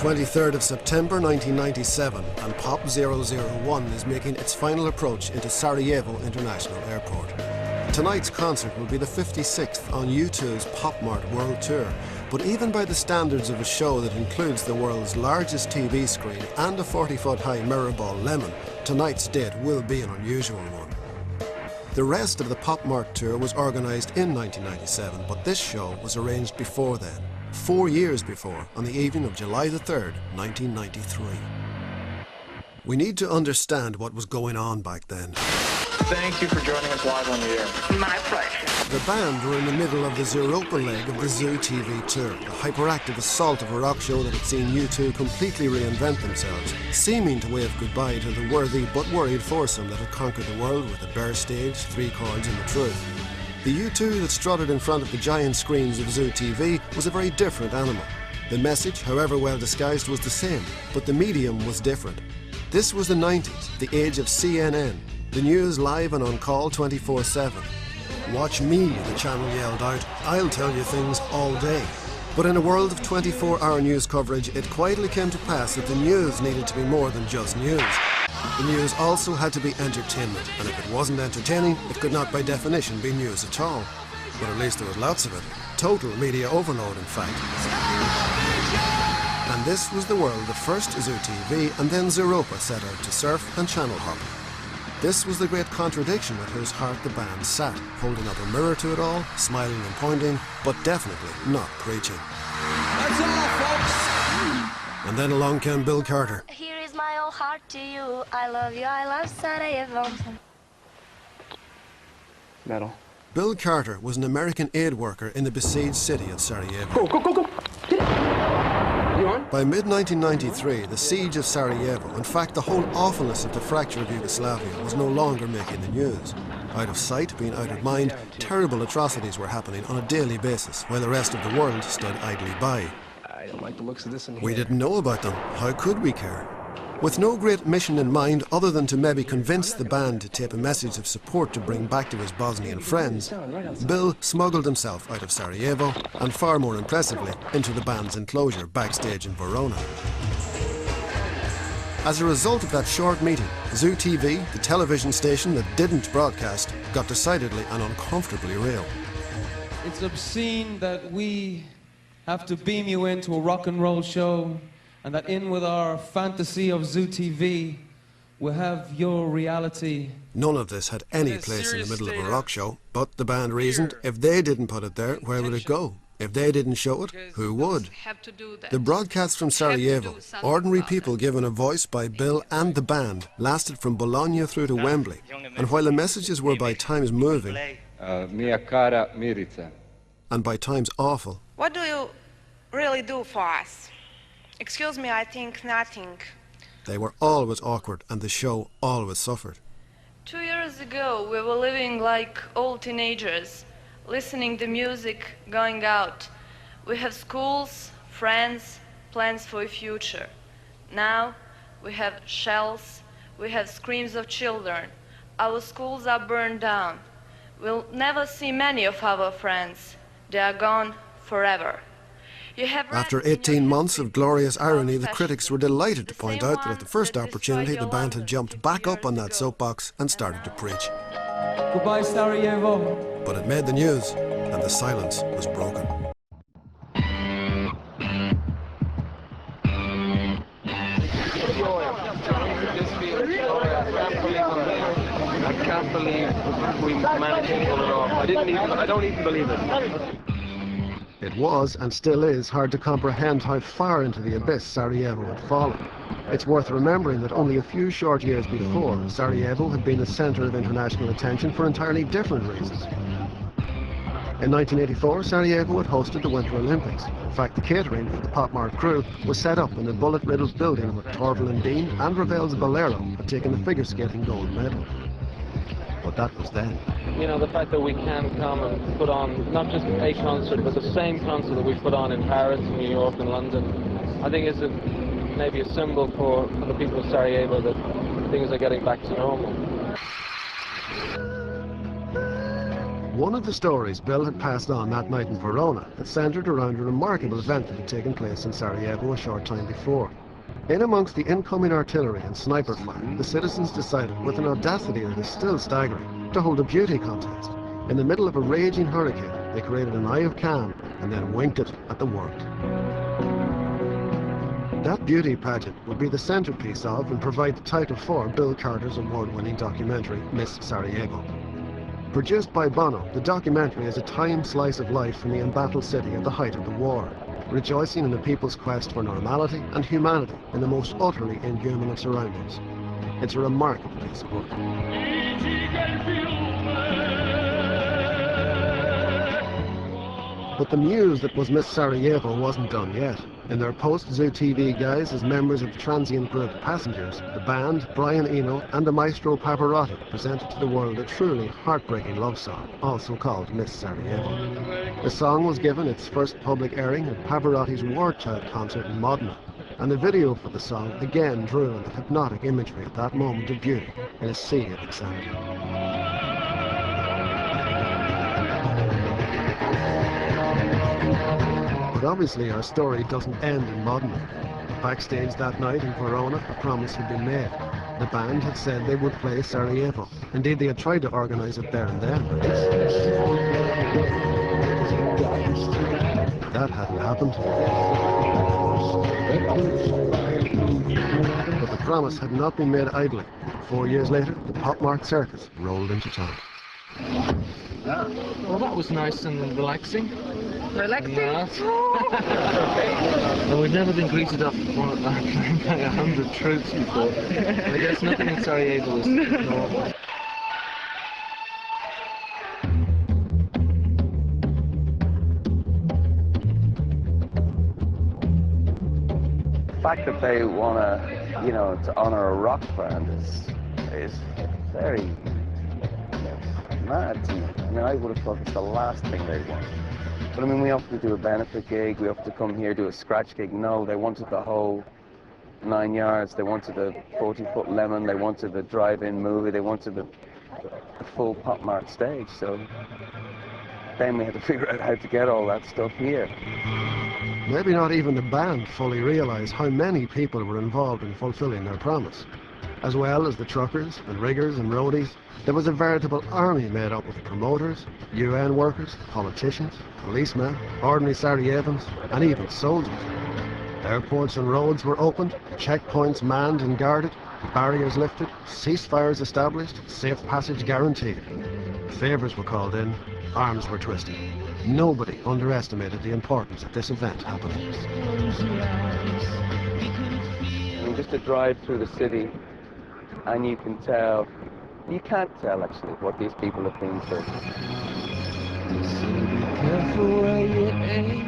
23rd of September 1997 and Pop 001 is making its final approach into Sarajevo International Airport. Tonight's concert will be the 56th on U2's Pop Mart World Tour, but even by the standards of a show that includes the world's largest TV screen and a 40-foot-high mirror ball lemon, tonight's date will be an unusual one. The rest of the Pop Mart Tour was organised in 1997, but this show was arranged before then. 4 years before, on the evening of July the 3rd, 1993. We need to understand what was going on back then. Thank you for joining us live on the air. My pleasure. The band were in the middle of the Zeropa leg of the Zoo TV tour, a hyperactive assault of a rock show that had seen U2 completely reinvent themselves, seeming to wave goodbye to the worthy but worried foursome that had conquered the world with a bare stage, 3 chords and the truth. The U2 that strutted in front of the giant screens of Zoo TV was a very different animal. The message, however well disguised, was the same, but the medium was different. This was the 90s, the age of CNN, the news live and on call 24/7. Watch me, the channel yelled out, I'll tell you things all day. But in a world of 24-hour news coverage, it quietly came to pass that the news needed to be more than just news. The news also had to be entertainment, and if it wasn't entertaining, it could not by definition be news at all. But at least there was lots of it. Total media overload, in fact. And this was the world of first Zoo TV and then Zeropa set out to surf and channel hop. This was the great contradiction at whose heart the band sat, holding up a mirror to it all, smiling and pointing, but definitely not preaching. That's all, folks! And then along came Bill Carter. Here is my whole heart to you. I love you, I love Sarajevo. Metal. Bill Carter was an American aid worker in the besieged city of Sarajevo. Go! Get it! You on? By mid-1993, the siege of Sarajevo, in fact the whole awfulness of the fracture of Yugoslavia, was no longer making the news. Out of sight, being out of mind, terrible atrocities were happening on a daily basis, while the rest of the world stood idly by. I don't like the looks of this in here. We didn't know about them. How could we care? With no great mission in mind other than to maybe convince the band to tape a message of support to bring back to his Bosnian friends, Bill smuggled himself out of Sarajevo and, far more impressively, into the band's enclosure backstage in Verona. As a result of that short meeting, Zoo TV, the television station that didn't broadcast, got decidedly and uncomfortably real. It's obscene that we have to beam you into a rock and roll show, and that in with our fantasy of Zoo TV, we'll have your reality. None of this had any place in the middle of a rock show, but the band reasoned if they didn't put it there, where would it go? If they didn't show it, who would? The broadcasts from Sarajevo, ordinary people given a voice by Bill and the band, lasted from Bologna through to Wembley, and while the messages were by times moving, Mia cara Mirica, and by times awful, What do you really do for us? Excuse me, I think nothing. they were always awkward and the show always suffered. 2 years ago, we were living like old teenagers, listening to music, going out. We have schools, friends, plans for the future. Now, we have shells, we have screams of children. Our schools are burned down. We'll never see many of our friends. They are gone forever. After 18 months of glorious irony, the critics were delighted to point out that at the first opportunity the band had jumped back up on that soapbox and started to preach. Goodbye, Sarajevo. But it made the news, and the silence was broken. I can't believe we managed to pull it off. I don't even believe it. It was, and still is, hard to comprehend how far into the abyss Sarajevo had fallen. It's worth remembering that only a few short years before, Sarajevo had been the centre of international attention for entirely different reasons. In 1984, Sarajevo had hosted the Winter Olympics. In fact, the catering for the Pop Mart crew was set up in a bullet-riddled building where Torval and Dean and Ravel's Bolero had taken the figure skating gold medal. But that was then. You know, the fact that we can come and put on not just a concert, but the same concert that we put on in Paris, New York and London, I think is maybe a symbol for the people of Sarajevo that things are getting back to normal. One of the stories Bill had passed on that night in Verona had centred around a remarkable event that had taken place in Sarajevo a short time before. In amongst the incoming artillery and sniper fire, the citizens decided, with an audacity that is still staggering, to hold a beauty contest. In the middle of a raging hurricane, they created an eye of calm and then winked it at the world. That beauty pageant would be the centrepiece of and provide the title for Bill Carter's award-winning documentary, Miss Sarajevo. Produced by Bono, the documentary is a timed slice of life from the embattled city at the height of the war, rejoicing in the people's quest for normality and humanity in the most utterly inhuman of surroundings. It's a remarkable piece of work. But the muse that was Miss Sarajevo wasn't done yet. In their post-Zoo TV guise as members of the transient group Passengers, the band, Brian Eno and the maestro Pavarotti presented to the world a truly heartbreaking love song, also called Miss Sarajevo. The song was given its first public airing at Pavarotti's War Child concert in Modena, and the video for the song again drew on the hypnotic imagery of that moment of beauty in a sea of insanity. But obviously our story doesn't end in Modena. Backstage that night in Verona, a promise had been made. The band had said they would play Sarajevo. Indeed, they had tried to organise it there and then. That hadn't happened. But the promise had not been made idly. 4 years later, the Pop-Mart Circus rolled into town. Well, that was nice and relaxing. Relaxing? Yes. Well, we've never been greeted up by 100 troops before. I guess nothing in Sarajevo is normal. The fact that they want to, to honor a rock band is very mad to me. I mean, I would have thought it's the last thing they'd want. But I mean, we have to do a benefit gig, we have to come here, do a scratch gig. No, they wanted the whole 9 yards. They wanted a 40-foot lemon, they wanted the drive-in movie, they wanted the full Pop-Mart stage. So then we had to figure out how to get all that stuff here. Maybe not even the band fully realised how many people were involved in fulfilling their promise. As well as the truckers and riggers and roadies, there was a veritable army made up of promoters, UN workers, politicians, policemen, ordinary Sarajevans, and even soldiers. Airports and roads were opened, checkpoints manned and guarded, barriers lifted, ceasefires established, safe passage guaranteed. Favours were called in, arms were twisted. Nobody underestimated the importance of this event happening. I mean, just to drive through the city, and you can't tell actually what these people have been through. So be careful where you aim,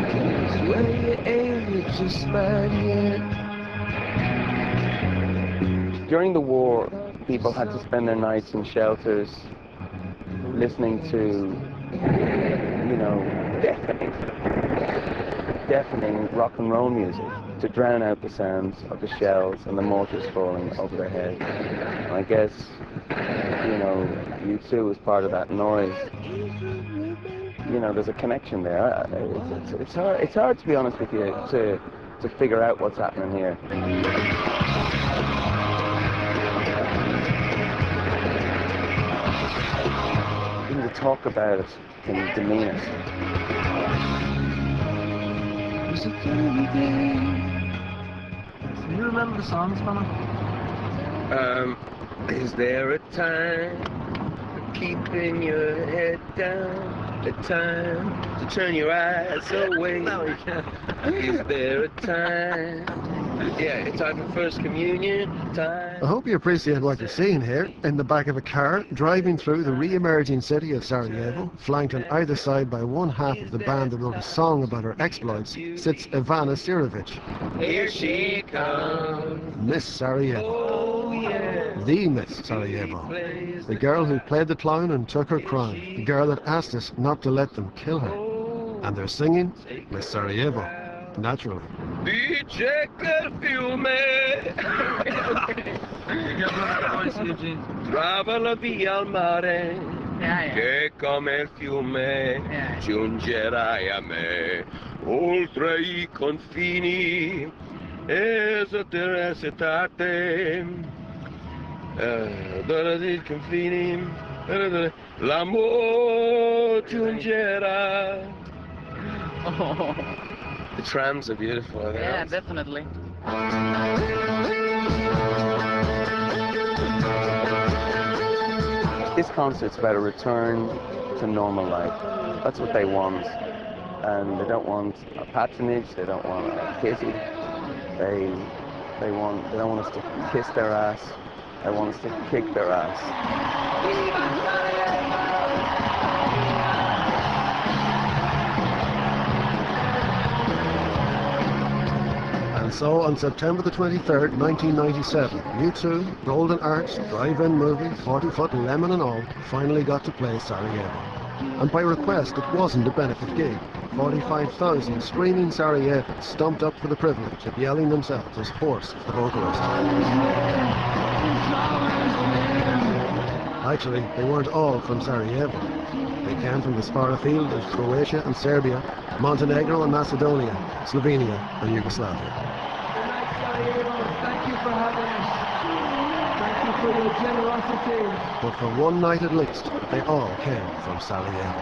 'cause where you aim, you just might hit. During the war, people had to spend their nights in shelters, listening to, deafening rock and roll music to drown out the sounds of the shells and the mortars falling over their heads. And I guess, U2 was part of that noise. There's a connection there. It's hard to be honest with you to figure out what's happening here. Even to talk about it can demean it. Do you remember the songs, Bono? Is there a time for keeping your head down? A time to turn your eyes away? No, you can't. Is there a time? Yeah, it's time for First Communion time. I hope you appreciate what you're seeing here. In the back of a car, driving through the re-emerging city of Sarajevo, flanked on either side by one half of the band that wrote a song about her exploits, sits Ivana Sirovic. Here she comes. Miss Sarajevo. Oh, yeah. The Miss Sarajevo. The girl who played the clown and took her crown. The girl that asked us not to let them kill her. And they're singing Miss Sarajevo. Naturally. DJ Perfume. Travel via al mare. che come il fiume giungerai a me, oltre i confini e sotterrate, i confini, l'amore giungerà. The trams are beautiful, are they Yeah, not? definitely. This concert's about a return to normal life. That's what they want. And they don't want our patronage, they don't want our pity. They don't want us to kiss their ass. They want us to kick their ass. And so on September the 23rd, 1997, U2, Golden Arch, drive-in movie, 40-foot lemon and all, finally got to play Sarajevo. And by request, it wasn't a benefit gig. 45,000 screaming Sarajevans stumped up for the privilege of yelling themselves as hoarse as the vocalist. Actually, they weren't all from Sarajevo. They came from as far afield as Croatia and Serbia, Montenegro and Macedonia, Slovenia and Yugoslavia. Thank you for having us. Thank you for your generosity. But for one night at least, they all came from Sarajevo.